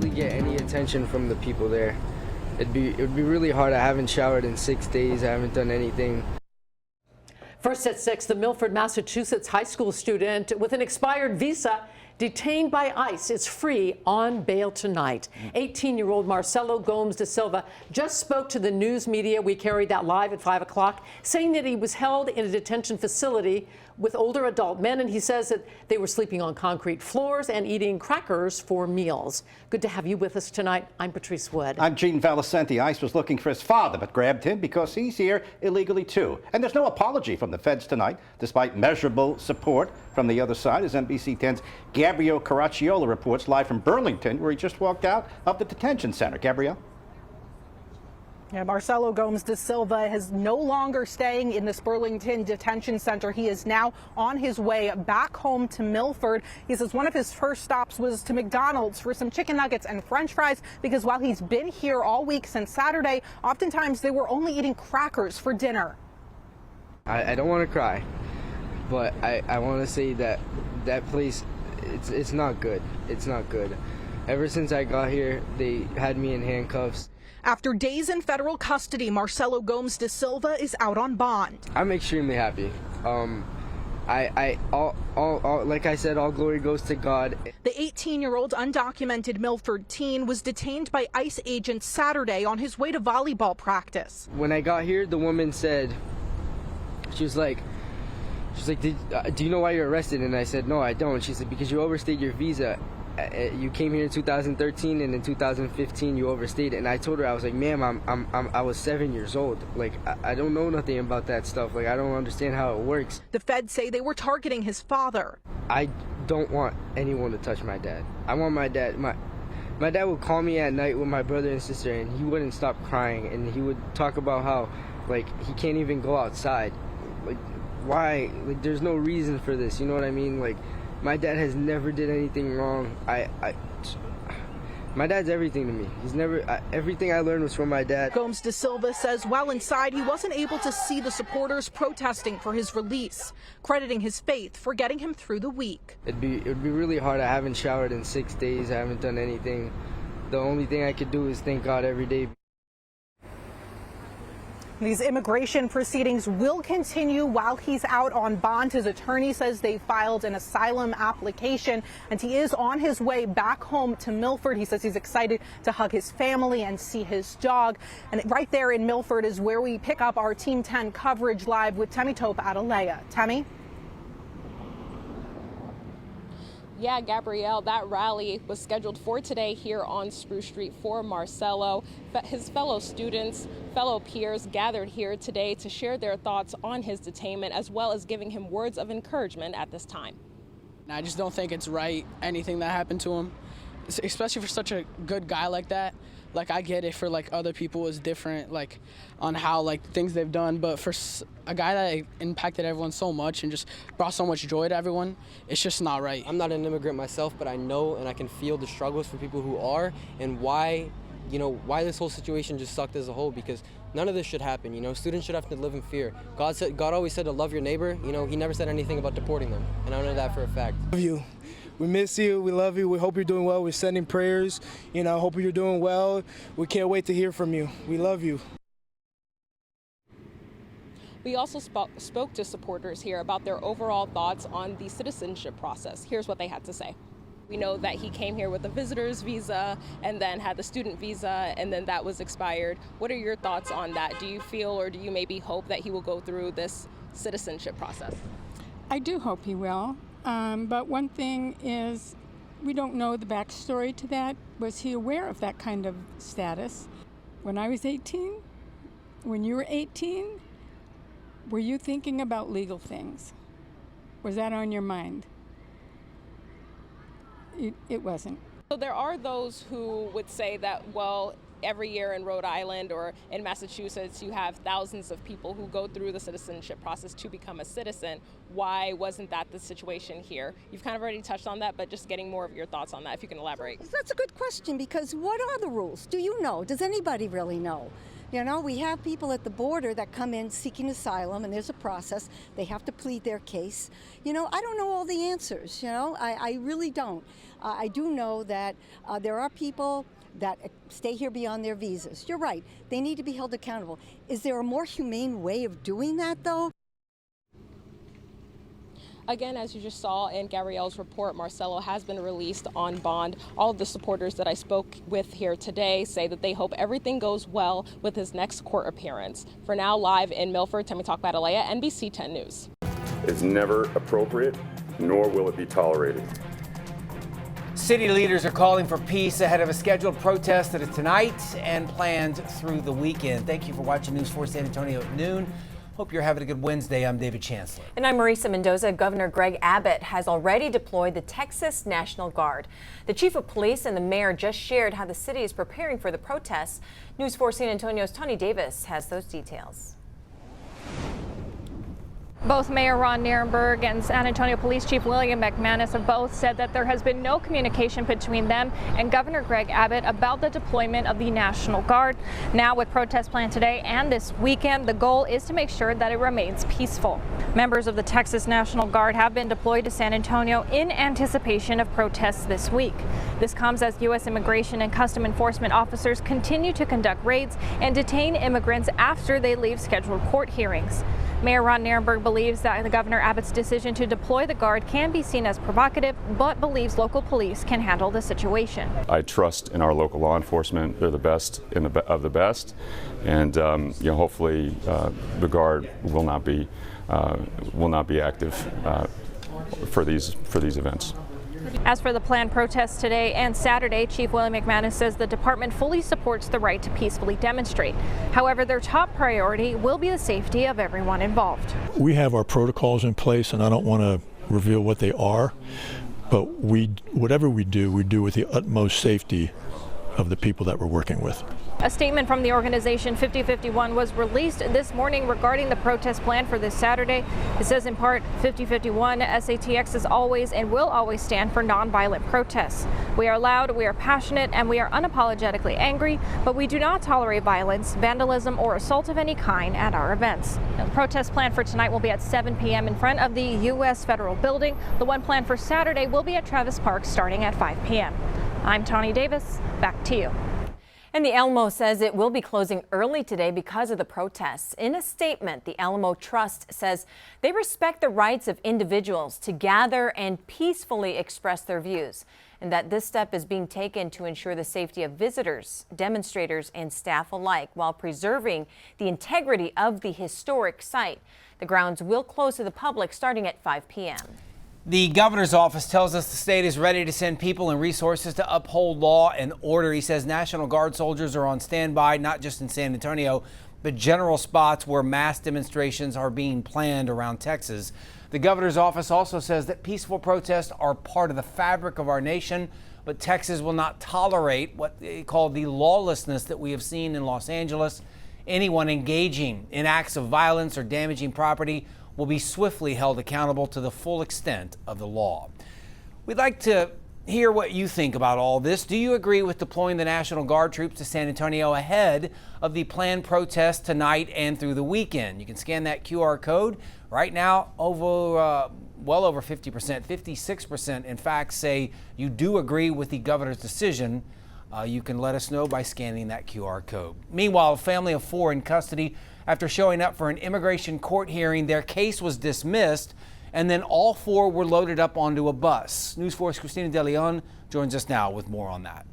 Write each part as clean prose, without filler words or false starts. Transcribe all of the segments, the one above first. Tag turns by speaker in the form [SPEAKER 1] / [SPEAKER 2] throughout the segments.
[SPEAKER 1] really get any attention from the people there. It'd be really hard. I haven't showered in 6 days. I haven't done anything.
[SPEAKER 2] First at 6, the Milford, Massachusetts high school student with an expired visa detained by ICE is free on bail tonight. 18-year-old Marcelo Gomes Dilva just spoke to the news media. We carried that live at 5 o'clock, saying that he was held in a detention facility with older adult men, and he says that they were sleeping on concrete floors and eating crackers for meals. Good to have you with us tonight. I'm Patrice Wood.
[SPEAKER 3] I'm Gene Valicenti. ICE was looking for his father, but grabbed him because he's here illegally too. And there's no apology from the feds tonight, despite measurable support from the other side, as NBC 10's Gabrielle Caracciolo reports live from Burlington, where he just walked out of the detention center. Gabrielle?
[SPEAKER 4] Yeah, Marcelo Gomes Dilva is no longer staying in this Burlington detention center. He is now on his way back home to Milford. He says one of his first stops was to McDonald's for some chicken nuggets and French fries, because while he's been here all week since Saturday, oftentimes they were only eating crackers for dinner.
[SPEAKER 1] I don't want to cry, but I want to say that that place, it's not good. It's not good. Ever since I got here, they had me in handcuffs.
[SPEAKER 4] After days in federal custody, Marcelo Gomes Dilva is out on bond.
[SPEAKER 1] I'm extremely happy. Like I said, all glory goes to God.
[SPEAKER 4] The 18-year-old undocumented Milford teen was detained by ICE agents Saturday on his way to volleyball practice.
[SPEAKER 1] When I got here, the woman said, she was like, do you know why you're arrested? And I said, no, I don't. She said, because you overstayed your visa. You came here in 2013, and in 2015 you overstayed. And I told her, I was like, ma'am, I was 7 years old. Like, I don't know nothing about that stuff. Like, I don't understand how it works.
[SPEAKER 4] The feds say they were targeting his father.
[SPEAKER 1] I don't want anyone to touch my dad. I want my dad. My dad would call me at night with my brother and sister, and he wouldn't stop crying. And he would talk about how, like, he can't even go outside. Like, why? Like, there's no reason for this. You know what I mean? Like, my dad has never did anything wrong. My dad's everything to me. He's never, everything I learned was from my dad.
[SPEAKER 4] Gomes Dilva says while inside, he wasn't able to see the supporters protesting for his release, crediting his faith for getting him through the week.
[SPEAKER 1] It'd be really hard. I haven't showered in 6 days. I haven't done anything. The only thing I could do is thank God every day.
[SPEAKER 4] These immigration proceedings will continue while he's out on bond. His attorney says they filed an asylum application, and he is on his way back home to Milford. He says he's excited to hug his family and see his dog. And right there in Milford is where we pick up our Team 10 coverage live with Temi Tope at Alea. Temi?
[SPEAKER 5] Yeah, Gabrielle, that rally was scheduled for today here on Spruce Street for Marcelo. His fellow students, fellow peers gathered here today to share their thoughts on his detainment, as well as giving him words of encouragement at this time.
[SPEAKER 6] I just don't think it's right, anything that happened to him, especially for such a good guy like that. Like, I get it for, like, other people is different, like, on how, like, things they've done. But for a guy that impacted everyone so much and just brought so much joy to everyone, it's just not right.
[SPEAKER 7] I'm not an immigrant myself, but I know and I can feel the struggles for people who are, and why, you know, why this whole situation just sucked as a whole, because none of this should happen. You know, students should have to live in fear. God always said to love your neighbor. You know, he never said anything about deporting them, and I know that for a fact.
[SPEAKER 8] Love you. We miss you. We love you. We hope you're doing well. We're sending prayers. You know, hope you're doing well. We can't wait to hear from you. We love you.
[SPEAKER 5] We also spoke to supporters here about their overall thoughts on the citizenship process. Here's what they had to say. We know that he came here with a visitor's visa and then had the student visa, and then that was expired. What are your thoughts on that? Do you feel, or do you maybe hope that he will go through this citizenship process?
[SPEAKER 9] I do hope he will. But one thing is, we don't know the backstory to that. Was he aware of that kind of status? When I was 18, when you were 18, were you thinking about legal things? Was that on your mind? It wasn't.
[SPEAKER 5] So there are those who would say that, well, every year in Rhode Island or in Massachusetts, you have thousands of people who go through the citizenship process to become a citizen. Why wasn't that the situation here? You've kind of already touched on that, but just getting more of your thoughts on that, if you can elaborate.
[SPEAKER 10] That's a good question, because what are the rules? Do you know? Does anybody really know? You know, we have people at the border that come in seeking asylum, and there's a process. They have to plead their case. You know, I don't know all the answers, you know, I really don't. I do know that there are people that stay here beyond their visas. You're right, they need to be held accountable. Is there a more humane way of doing that, though?
[SPEAKER 5] Again, as you just saw in Gabrielle's report, Marcelo has been released on bond. All of the supporters that I spoke with here today say that they hope everything goes well with his next court appearance. For now, live in Milford, Temi Talkbatalaya, NBC 10 News.
[SPEAKER 11] It's never appropriate, nor will it be tolerated.
[SPEAKER 12] City leaders are calling for peace ahead of a scheduled protest that is tonight and planned through the weekend. Thank you for watching News 4 San Antonio at noon. Hope you're having a good Wednesday. I'm David Chancellor.
[SPEAKER 13] And I'm Marisa Mendoza. Governor Greg Abbott has already deployed the Texas National Guard. The chief of police and the mayor just shared how the city is preparing for the protests. News 4 San Antonio's Tony Davis has those details.
[SPEAKER 14] Both Mayor Ron Nirenberg and San Antonio Police Chief William McManus have both said that there has been no communication between them and Governor Greg Abbott about the deployment of the National Guard. Now, with protests planned today and this weekend, the goal is to make sure that it remains peaceful. Members of the Texas National Guard have been deployed to San Antonio in anticipation of protests this week. This comes as U.S. Immigration and Custom Enforcement officers continue to conduct raids and detain immigrants after they leave scheduled court hearings. Mayor Ron Nirenberg believes that the Governor Abbott's decision to deploy the Guard can be seen as provocative, but believes local police can handle the situation.
[SPEAKER 11] I trust in our local law enforcement. They're the best of the best, and hopefully the Guard will not be active for these events.
[SPEAKER 14] As for the planned protests today and Saturday, Chief William McManus says the department fully supports the right to peacefully demonstrate. However, their top priority will be the safety of everyone involved.
[SPEAKER 15] We have our protocols in place, and I don't want to reveal what they are, but whatever we do with the utmost safety of the people that we're working with.
[SPEAKER 14] A statement from the organization 5051 was released this morning regarding the protest plan for this Saturday. It says in part, 5051 SATX is always and will always stand for nonviolent protests. We are loud, we are passionate, and we are unapologetically angry, but we do not tolerate violence, vandalism, or assault of any kind at our events. Now, the protest plan for tonight will be at 7 p.m. in front of the U.S. Federal Building. The one planned for Saturday will be at Travis Park starting at 5 p.m. I'm Tony Davis. Back to you.
[SPEAKER 13] And the Alamo says it will be closing early today because of the protests. In a statement, the Alamo Trust says they respect the rights of individuals to gather and peacefully express their views, and that this step is being taken to ensure the safety of visitors, demonstrators, and staff alike while preserving the integrity of the historic site. The grounds will close to the public starting at 5 p.m.
[SPEAKER 12] The governor's office tells us the state is ready to send people and resources to uphold law and order. He says National Guard soldiers are on standby, not just in San Antonio, but general spots where mass demonstrations are being planned around Texas. The governor's office also says that peaceful protests are part of the fabric of our nation, but Texas will not tolerate what they call the lawlessness that we have seen in Los Angeles. Anyone engaging in acts of violence or damaging property will be swiftly held accountable to the full extent of the law. We'd like to hear what you think about all this. Do you agree with deploying the National Guard troops to San Antonio ahead of the planned protests tonight and through the weekend? You can scan that QR code. Right now, well over 50%, 56% in fact say you do agree with the governor's decision. You can let us know by scanning that QR code. Meanwhile, a family of 4 in custody after showing up for an immigration court hearing. Their case was dismissed, and then all 4 were loaded up onto a bus. News 4's Christina De Leon joins us now with more on that.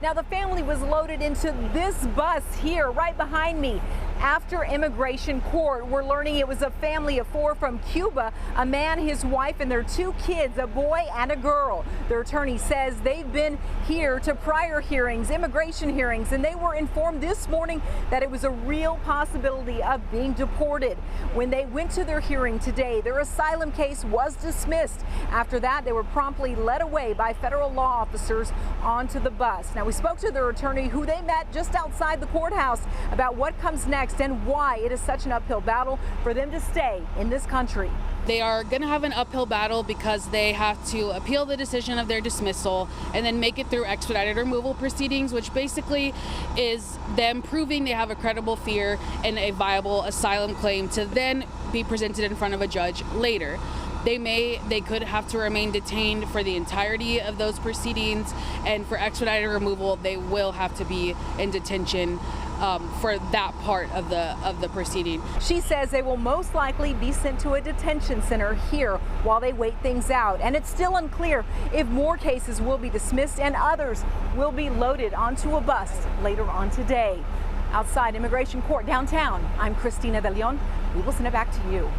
[SPEAKER 16] Now, the family was loaded into this bus here right behind me. After immigration court, we're learning it was a family of 4 from Cuba, a man, his wife, and their 2 kids, a boy and a girl. Their attorney says they've been here to prior hearings, immigration hearings, and they were informed this morning that it was a real possibility of being deported. When they went to their hearing today, their asylum case was dismissed. After that, they were promptly led away by federal law officers onto the bus. Now, we spoke to their attorney, who they met just outside the courthouse, about what comes next next and why it is such an uphill battle for them to stay in this country.
[SPEAKER 17] They are going to have an uphill battle because they have to appeal the decision of their dismissal and then make it through expedited removal proceedings, which basically is them proving they have a credible fear and a viable asylum claim to then be presented in front of a judge later. They could have to remain detained for the entirety of those proceedings, and for expedited removal, they will have to be in detention for that part of the proceeding.
[SPEAKER 16] She says they will most likely be sent to a detention center here while they wait things out. And it's still unclear if more cases will be dismissed and others will be loaded onto a bus later on today. Outside Immigration Court downtown, I'm Christina De Leon. We will send it back to you.